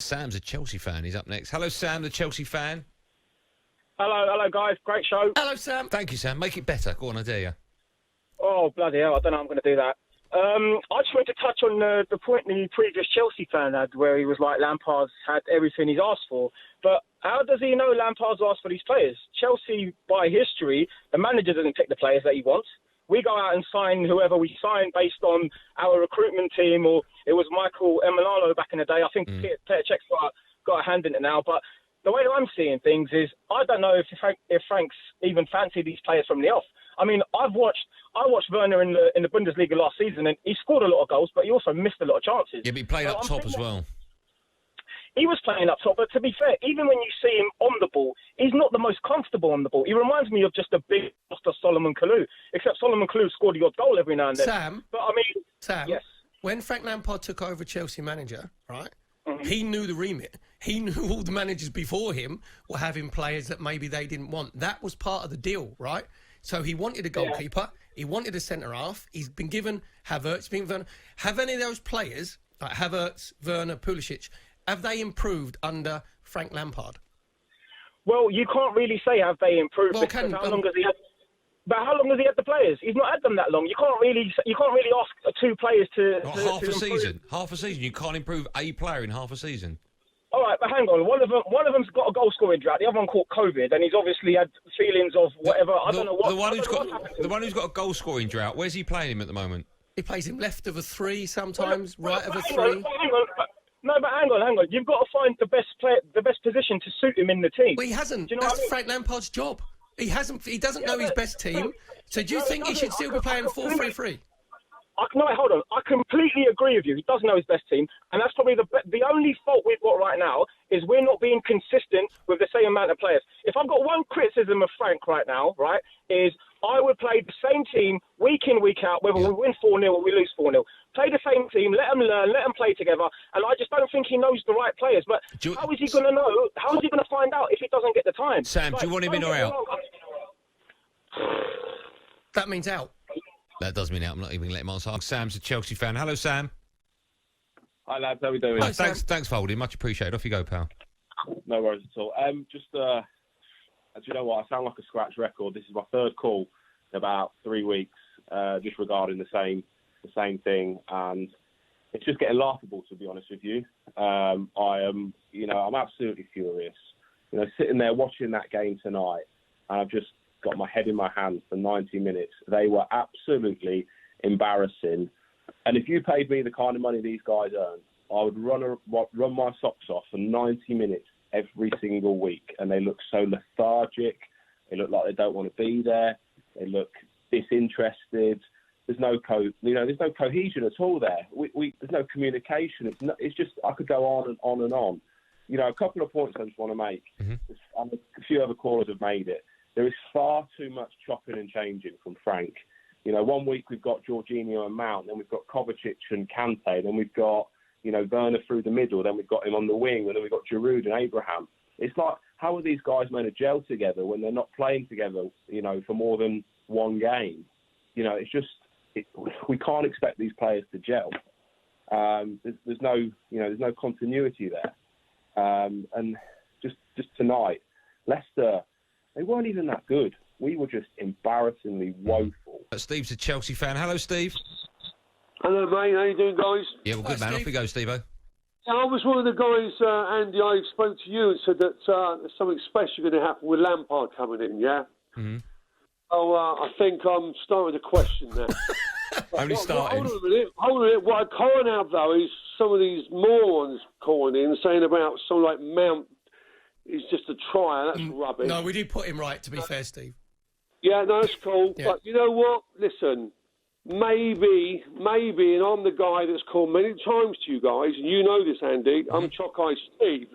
Sam's a Chelsea fan. He's up next. Hello, Sam, the Chelsea fan. Hello, guys. Great show. Hello, Sam. Thank you, Sam. Make it better. Go on, I dare you. Oh, bloody hell. I don't know how I'm going to do that. I just wanted to touch on the point the previous Chelsea fan had where he was like, Lampard's had everything he's asked for. But how does he know Lampard's asked for these players? Chelsea, by history, the manager doesn't pick the players that he wants. We go out and sign whoever we sign based on our recruitment team, or it was Michael Emenalo back in the day. I think Peter Cech's got a hand in it now. But the way I'm seeing things is I don't know if Frank's even fancied these players from the off. I mean, I watched Werner in the Bundesliga last season, and he scored a lot of goals, but he also missed a lot of chances. Yeah, but he played up top as well. He was playing up top, but to be fair, even when you see him on the ball, he's not the most comfortable on the ball. He reminds me of just a big Solomon Kalou, except Solomon Kalou scored the odd goal every now and then. Sam, yes. When Frank Lampard took over Chelsea manager, right, he knew the remit. He knew all the managers before him were having players that maybe they didn't want. That was part of the deal, right? So he wanted a goalkeeper. He wanted a centre-half. He's been given Havertz, Werner. Have any of those players, like Havertz, Werner, Pulisic, have they improved under Frank Lampard? Well, you can't really say have they improved. Well, how long has he had? But how long has he had the players? He's not had them that long. You can't really ask two players to half a improve. season. Half a season. You can't improve a player in half a season. All right, but hang on. One of them's got a goal scoring drought. The other one caught COVID, and he's obviously had feelings of whatever. I don't know what. The one who's got a goal scoring drought. Where's he playing him at the moment? He plays him left of a three sometimes, right of a hang three. On. No, but hang on. You've got to find the best player, the best position to suit him in the team. Well, he hasn't. Do you know That's what I mean? Frank Lampard's job. He hasn't. He doesn't know his best team. So do you think he should still be playing 4-3-3? No, hold on. I completely agree with you. He does know his best team, and that's probably the only fault we've got right now is we're not being consistent with the same amount of players. If I've got one criticism of Frank right now, right, is I would play the same team week in, week out, whether we win 4-0 or we lose 4-0. Play the same team, let them learn, let them play together, and I just don't think he knows the right players. But how is he going to know? How is he going to find out if he doesn't get the time? Sam, do you want him in or out? That means out. That does mean out. I'm not even letting him answer. Sam's a Chelsea fan. Hello, Sam. Hi, lads. How we doing? Hi, thanks for holding. Much appreciated. Off you go, pal. No worries at all. Do you know what? I sound like a scratch record. This is my third call in about 3 weeks, just regarding the same thing, and it's just getting laughable, to be honest with you. I'm absolutely furious. Sitting there watching that game tonight, and I've just got my head in my hands for 90 minutes. They were absolutely embarrassing. And if you paid me the kind of money these guys earn, I would run my socks off for 90 minutes every single week. And they look so lethargic. They look like they don't want to be there. They look disinterested. There's no there's no cohesion at all there. There's no communication. It's just, I could go on and on and on. A couple of points I just want to make. And a few other callers have made it. There is far too much chopping and changing from Frank. 1 week we've got Jorginho and Mount, then we've got Kovacic and Kante, then we've got, Werner through the middle, then we've got him on the wing, and then we've got Giroud and Abraham. It's like, how are these guys meant to gel together when they're not playing together, for more than one game? It's just, we can't expect these players to gel. There's no continuity there. And just tonight, Leicester, they weren't even that good. We were just embarrassingly woeful. Steve's a Chelsea fan. Hello, Steve. Hello, mate. How you doing, guys? Yeah, well, good, man. Steve. Off we go, Steve-o. I was one of the guys, Andy, I spoke to you and said that there's something special going to happen with Lampard coming in, yeah? Mm-hmm. Oh, I think I'm starting to question that. Only starting. Hold on a minute. What I can't have, though, is some of these morons calling in saying about someone like Mount. He's just a tryer. That's rubbish. No, we did put him right, to be fair, Steve. Yeah, no, that's cool. Yeah. But you know what? Listen, maybe, and I'm the guy that's called many times to you guys, and you know this, Andy. I'm Chockeye Steve.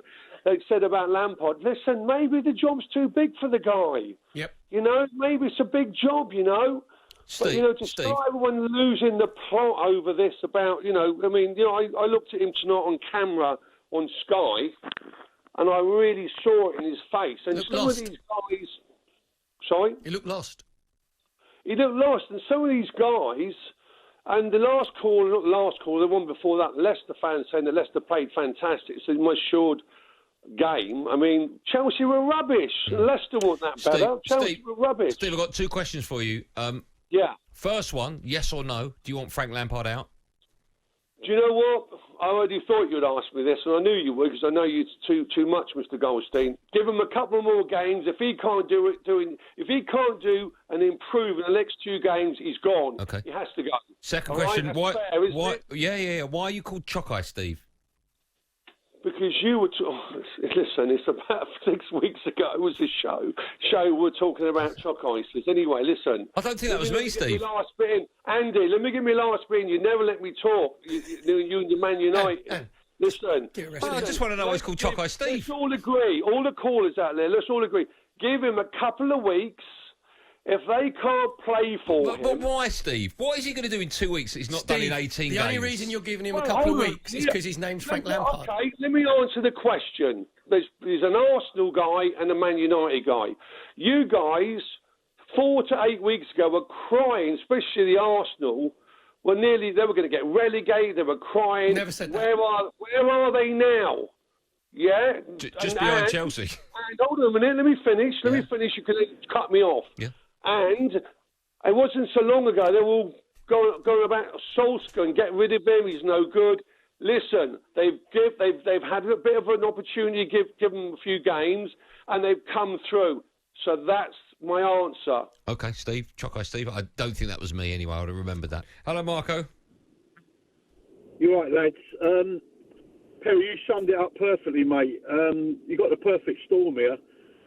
They said about Lampard, listen, maybe the job's too big for the guy. Yep. Maybe it's a big job, Steve, But, to start everyone losing the plot over this about, I looked at him tonight on camera on Sky, and I really saw it in his face. And some of these guys... Sorry? He looked lost. He looked lost. And some of these guys And the last call, not the last call, the one before that, Leicester fans saying that Leicester played fantastic. It's a much short game. I mean, Chelsea were rubbish. Leicester weren't that better. Chelsea were rubbish. Steve, I've got two questions for you. Yeah. First one, yes or no, do you want Frank Lampard out? Do you know what? I already thought you'd ask me this, and I knew you would, because I know you too much, Mr. Goldstein. Give him a couple more games. If he can't do and improve in the next 2 games, he's gone. Okay. He has to go. Second All question, right? why? Fair, isn't it? Yeah. Why are you called Chockeye, Steve? Because you were... listen, it's about 6 weeks ago. It was a show. We're talking about chock ices. Anyway, listen. I don't think that was me, Steve. Last bit in. Andy, let me give me last bit in. You never let me talk. You and your Man United. Listen. I just want to know why it's called Chockeye, Steve. Let's all agree. All the callers out there, let's all agree. Give him a couple of weeks. If they can't play for him... But why, Steve? What is he going to do in 2 weeks that he's not done in 18 games? The only reason you're giving him a couple of weeks is because his name's Frank Lampard. Okay, let me answer the question. There's an Arsenal guy and a Man United guy. You guys, 4 to 8 weeks ago, were crying, especially the Arsenal, they were going to get relegated. They were crying. Never said that. Where are they now? Yeah? Just behind Chelsea. And hold on a minute, let me finish. You can cut me off. Yeah. And it wasn't so long ago, they were all going about Solskjaer and get rid of him, he's no good. Listen, they've had a bit of an opportunity to give them a few games, and they've come through. So that's my answer. Okay, Steve, Chockeye Steve. I don't think that was me anyway. I would have remembered that. Hello, Marco. You're right, lads. Perry, you summed it up perfectly, mate. You got the perfect storm here.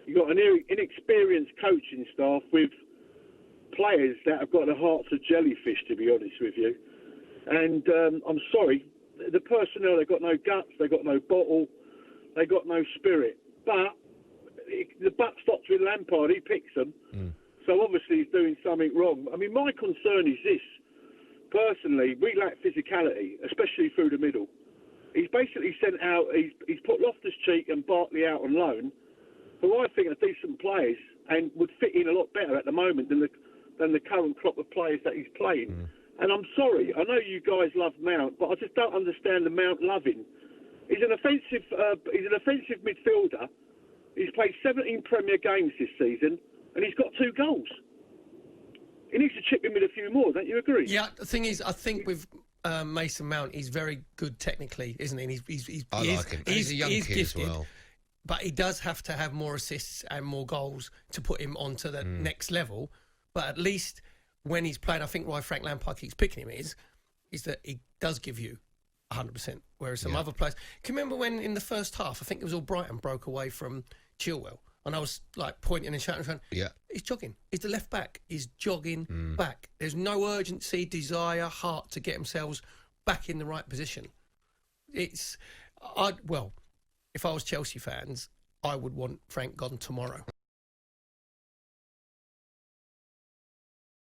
You got an inexperienced coaching staff with players that have got the hearts of jellyfish, to be honest with you. And I'm sorry, the personnel, they've got no guts, they've got no bottle, they've got no spirit. But the buck stops with Lampard, he picks them. So obviously he's doing something wrong. I mean, my concern is this. Personally, we lack physicality, especially through the middle. He's basically sent out, he's put Loftus-Cheek and Bartley out on loan, who I think are decent players and would fit in a lot better at the moment than the current crop of players that he's playing. And I'm sorry, I know you guys love Mount, but I just don't understand the Mount loving. He's an offensive midfielder. He's played 17 Premier games this season, and he's got 2 goals. He needs to chip in with a few more, don't you agree? Yeah, the thing is, I think with Mason Mount, he's very good technically, isn't he? And I like him. He's a young kid gifted, as well. But he does have to have more assists and more goals to put him onto the next level. But at least when he's playing, I think why Frank Lampard keeps picking him is that he does give you 100%. Whereas some other players... Can you remember when in the first half, I think it was all Brighton broke away from Chilwell, and I was like pointing and shouting, he's jogging. He's the left back. He's jogging back. There's no urgency, desire, heart to get themselves back in the right position. If I was Chelsea fans, I would want Frank gone tomorrow.